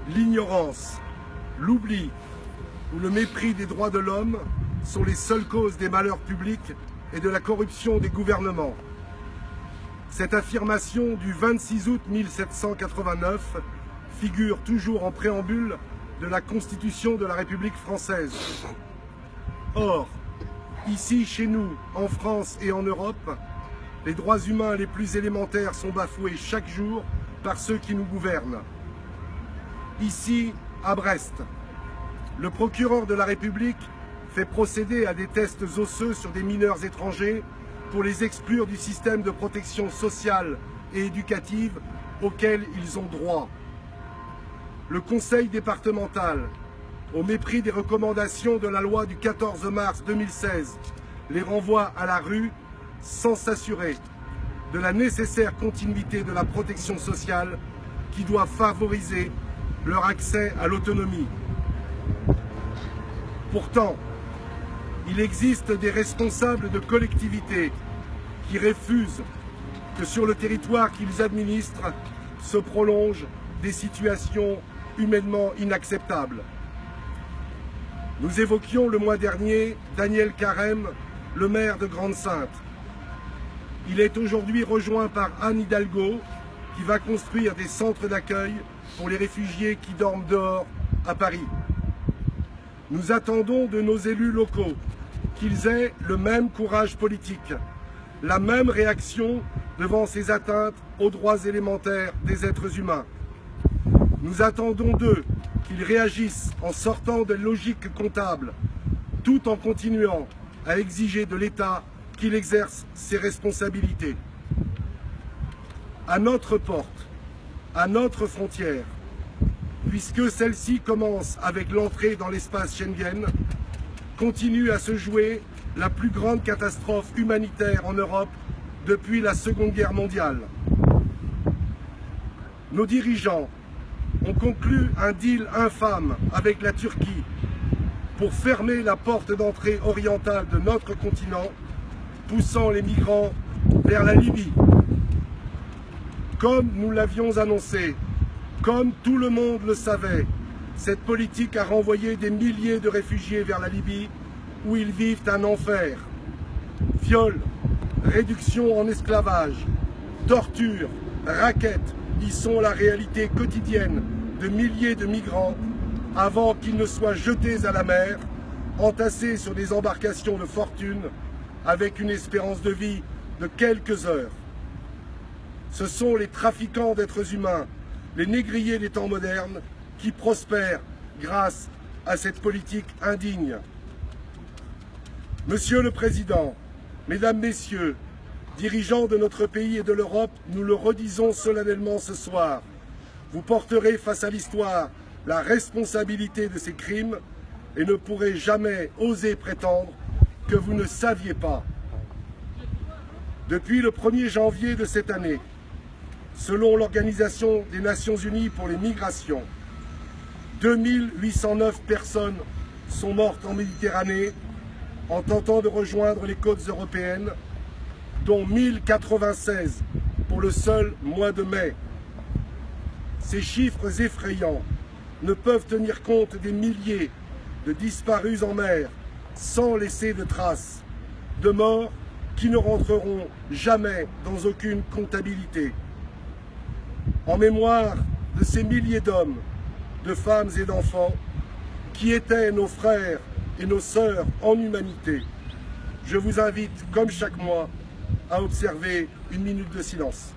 L'ignorance, l'oubli ou le mépris des droits de l'homme sont les seules causes des malheurs publics et de la corruption des gouvernements. Cette affirmation du 26 août 1789 figure toujours en préambule de la Constitution de la République française. Or, ici, chez nous, en France et en Europe, les droits humains les plus élémentaires sont bafoués chaque jour par ceux qui nous gouvernent. Ici, à Brest, le procureur de la République fait procéder à des tests osseux sur des mineurs étrangers pour les exclure du système de protection sociale et éducative auquel ils ont droit. Le conseil départemental, au mépris des recommandations de la loi du 14 mars 2016, les renvoie à la rue sans s'assurer de la nécessaire continuité de la protection sociale qui doit favoriser leur accès à l'autonomie. Pourtant, il existe des responsables de collectivités qui refusent que sur le territoire qu'ils administrent se prolongent des situations humainement inacceptables. Nous évoquions le mois dernier Daniel Carême, le maire de Grande-Synthe. Il est aujourd'hui rejoint par Anne Hidalgo, qui va construire des centres d'accueil pour les réfugiés qui dorment dehors à Paris. Nous attendons de nos élus locaux qu'ils aient le même courage politique, la même réaction devant ces atteintes aux droits élémentaires des êtres humains. Nous attendons d'eux qu'ils réagissent en sortant de logiques comptables, tout en continuant à exiger de l'État qu'il exerce ses responsabilités. À notre porte, à notre frontière, puisque celle-ci commence avec l'entrée dans l'espace Schengen, continue à se jouer la plus grande catastrophe humanitaire en Europe depuis la Seconde Guerre mondiale. Nos dirigeants ont conclu un deal infâme avec la Turquie pour fermer la porte d'entrée orientale de notre continent, poussant les migrants vers la Libye. Comme nous l'avions annoncé, comme tout le monde le savait, cette politique a renvoyé des milliers de réfugiés vers la Libye où ils vivent un enfer. Viols, réduction en esclavage, torture, raquettes y sont la réalité quotidienne de milliers de migrants avant qu'ils ne soient jetés à la mer, entassés sur des embarcations de fortune avec une espérance de vie de quelques heures. Ce sont les trafiquants d'êtres humains, les négriers des temps modernes, qui prospèrent grâce à cette politique indigne. Monsieur le Président, Mesdames, Messieurs, dirigeants de notre pays et de l'Europe, nous le redisons solennellement ce soir. Vous porterez face à l'histoire la responsabilité de ces crimes et ne pourrez jamais oser prétendre que vous ne saviez pas. Depuis le 1er janvier de cette année, selon l'Organisation des Nations Unies pour les migrations, 2809 personnes sont mortes en Méditerranée en tentant de rejoindre les côtes européennes, dont 1096 pour le seul mois de mai. Ces chiffres effrayants ne peuvent tenir compte des milliers de disparus en mer sans laisser de traces, de morts qui ne rentreront jamais dans aucune comptabilité. En mémoire de ces milliers d'hommes, de femmes et d'enfants qui étaient nos frères et nos sœurs en humanité, je vous invite, comme chaque mois, à observer une minute de silence.